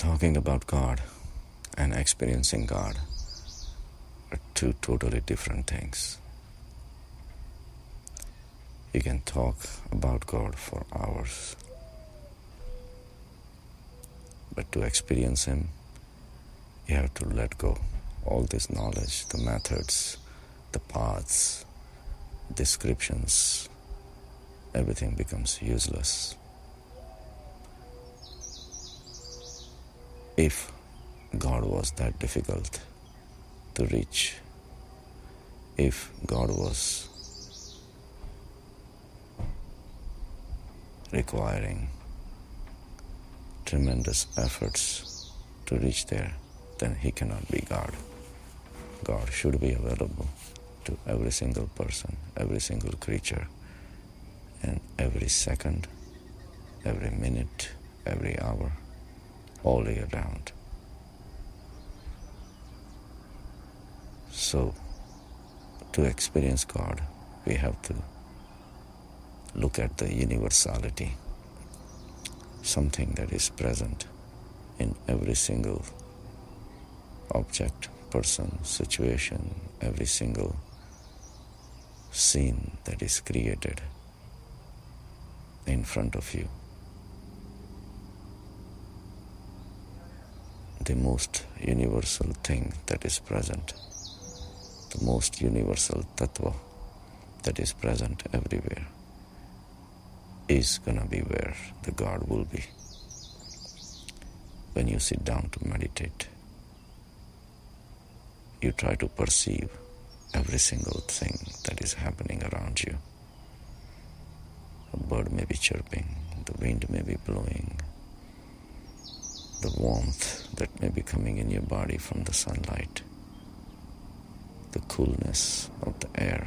Talking about God and experiencing God are two totally different things. You can talk about God for hours, but to experience Him, you have to let go all this knowledge, the methods, the paths, descriptions. Everything becomes useless. If God was that difficult to reach, if God was requiring tremendous efforts to reach there, then He cannot be God. God should be available to every single person, every single creature, and every second, every minute, every hour, all year round. So, to experience God, we have to look at the universality, something that is present in every single object, person, situation, every single scene that is created in front of you. The most universal thing that is present, the most universal tattva that is present everywhere, is gonna be where the God will be. When you sit down to meditate, you try to perceive every single thing that is happening around you. A bird may be chirping, the wind may be blowing, the warmth that may be coming in your body from the sunlight, the coolness of the air,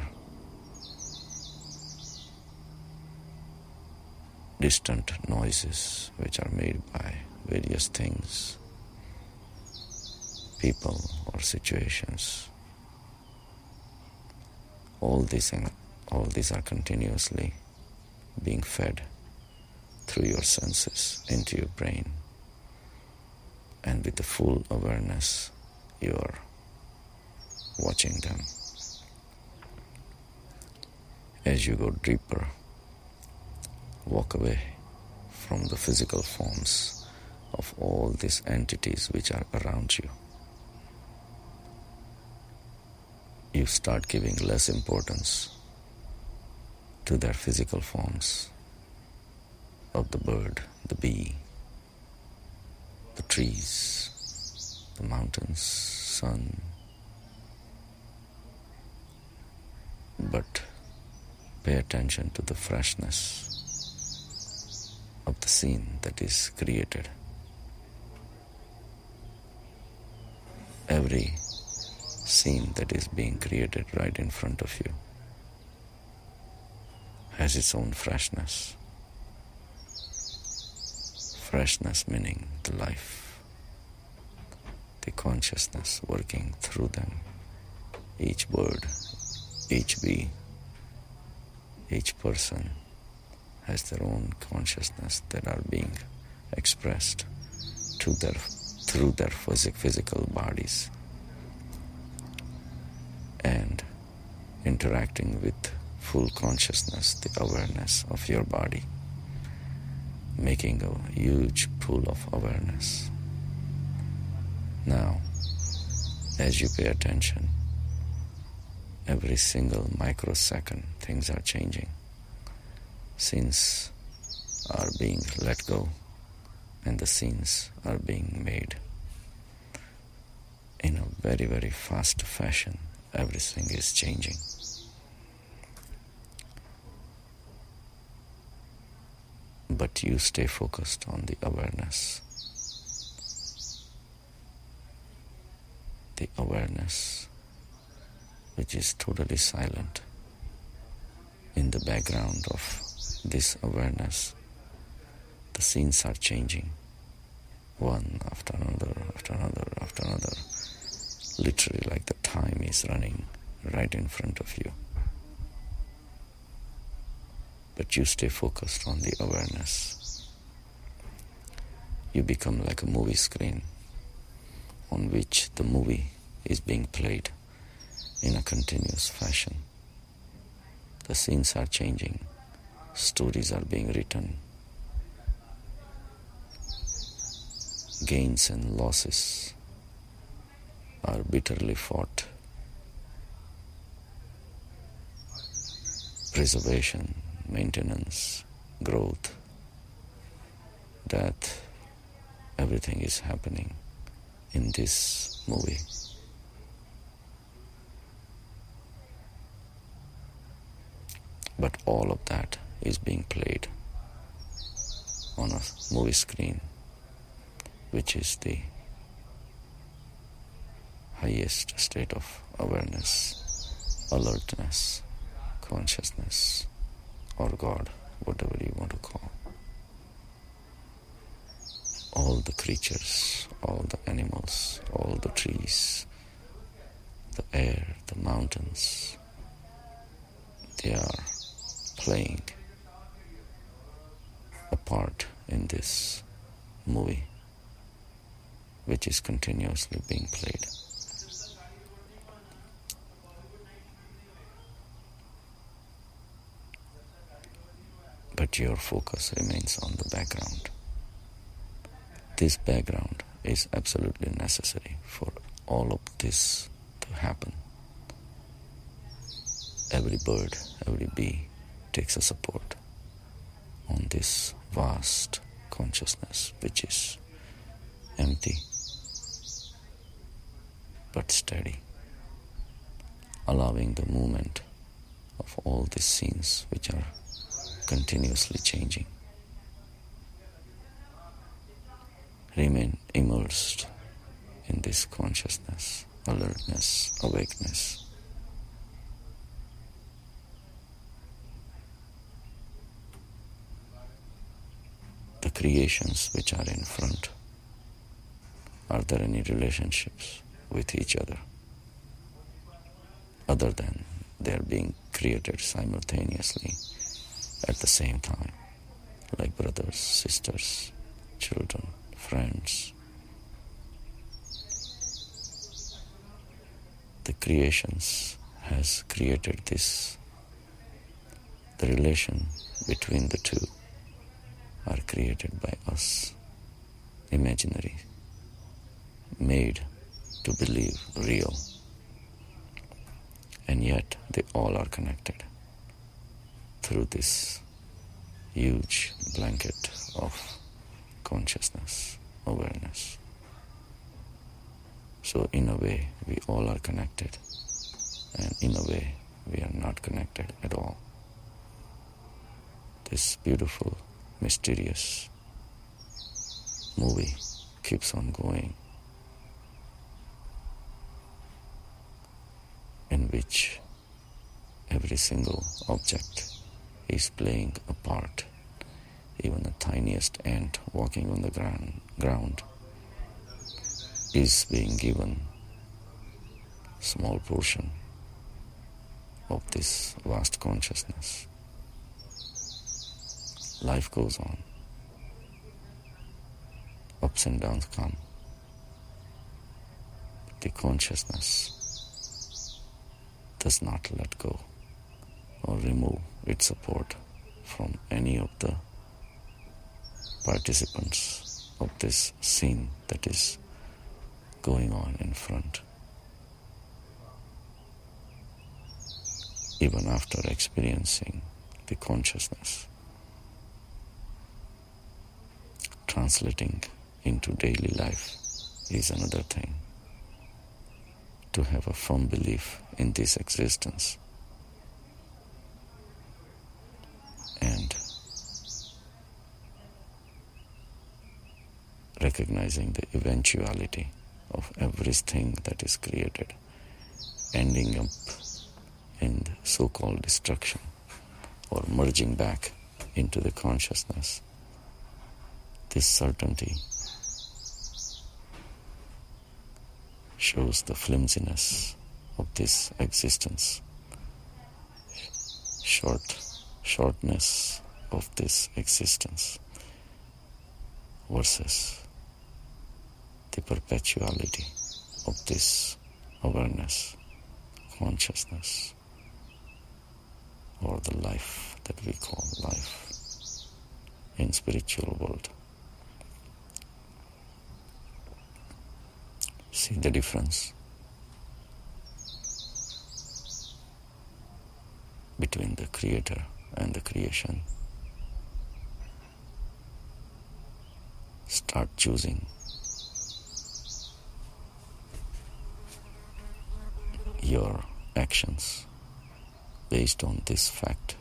distant noises which are made by various things, people or situations. All these are continuously being fed through your senses into your brain. And with the full awareness, you are watching them. As you go deeper, walk away from the physical forms of all these entities which are around you. You start giving less importance to their physical forms of the bird, the bee, the trees, the mountains, sun. But pay attention to the freshness of the scene that is created. Every scene that is being created right in front of you has its own freshness. Freshness meaning the life, the consciousness working through them. Each bird, each bee, each person has their own consciousness that are being expressed through their physical bodies and interacting with full consciousness, the awareness of your body, making a huge pool of awareness. Now, as you pay attention, every single microsecond things are changing. Scenes are being let go and the scenes are being made. In a very, very fast fashion, everything is changing. But you stay focused on the awareness. The awareness which is totally silent. In the background of this awareness, the scenes are changing, one after another, after another, after another. Literally like the time is running right in front of you. But you stay focused on the awareness. you become like a movie screen on which the movie is being played in a continuous fashion. The scenes are changing, stories are being written, gains and losses are bitterly fought, preservation, maintenance, growth, death, everything is happening in this movie. But all of that is being played on a movie screen, which is the highest state of awareness, alertness, consciousness, or God, whatever you want to call. All the creatures, all the animals, all the trees, the air, the mountains, they are playing a part in this movie, which is continuously being played. But your focus remains on the background. This background is absolutely necessary for all of this to happen. Every bird, every bee takes a support on this vast consciousness, which is empty but steady, allowing the movement of all these scenes which are continuously changing. Remain immersed in this consciousness, alertness, awakeness. The creations which are in front, are there any relationships with each other than they are being created simultaneously at the same time, like brothers, sisters, children, friends? The creations has created this. The relation between the two are created by us, imaginary, made to believe real, and yet they all are connected through this huge blanket of consciousness, awareness. So in a way, we all are connected, and in a way, we are not connected at all. This beautiful, mysterious movie keeps on going, in which every single object is playing a part. Even the tiniest ant walking on the ground is being given a small portion of this vast consciousness. Life goes on. Ups and downs come. The consciousness does not let go or remove its support from any of the participants of this scene that is going on in front. Even after experiencing the consciousness, translating into daily life is another thing. To have a firm belief in this existence and recognizing the eventuality of everything that is created, ending up in so-called destruction or merging back into the consciousness. This certainty shows the flimsiness of this existence, shortness of this existence versus the perpetuality of this awareness, consciousness, or the life that we call life in spiritual world. See the difference between the creator and the creation. Start choosing your actions based on this fact,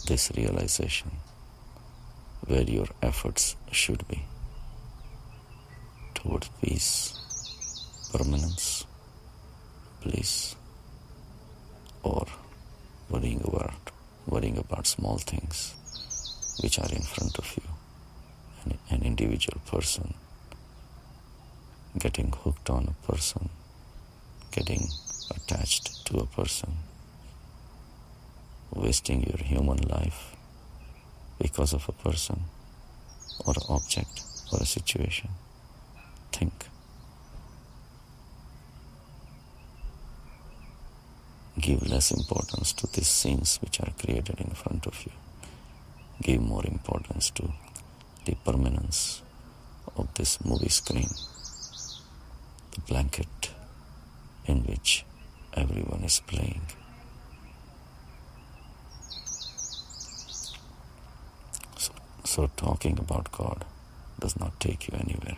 this realization, where your efforts should be toward peace, permanence, bliss, or worrying about small things which are in front of you. An individual person, getting hooked on a person, getting attached to a person, wasting your human life because of a person or an object or a situation. Think. Give less importance to these scenes which are created in front of you. Give more importance to the permanence of this movie screen, the blanket in which everyone is playing. So talking about God does not take you anywhere.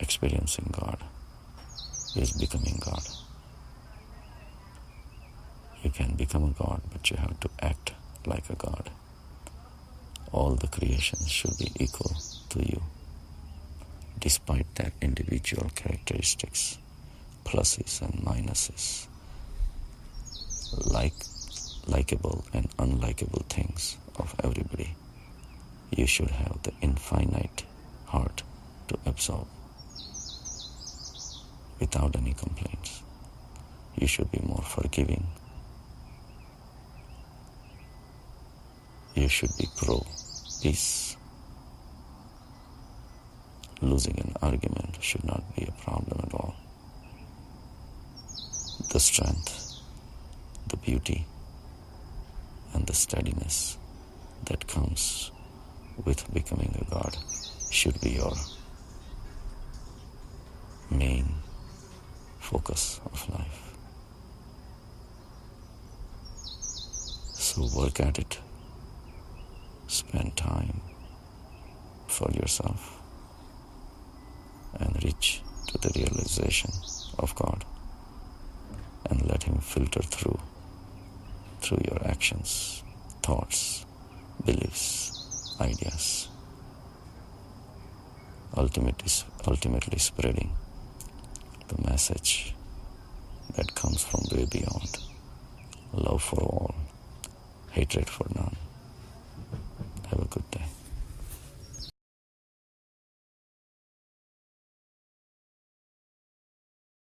Experiencing God is becoming God. You can become a God, but you have to act like a God. All the creations should be equal to you, despite their individual characteristics, pluses and minuses, likable and unlikable things of everybody. You should have the infinite heart to absorb without any complaints. You should be more forgiving. You should be pro-peace. Losing an argument should not be a problem at all. The strength, the beauty, and the steadiness that comes with becoming a God should be your main focus of life. So work at it. Spend time for yourself and reach to the realization of God and let Him filter through your actions, thoughts, beliefs, ideas, ultimately spreading the message that comes from way beyond: love for all, hatred for none.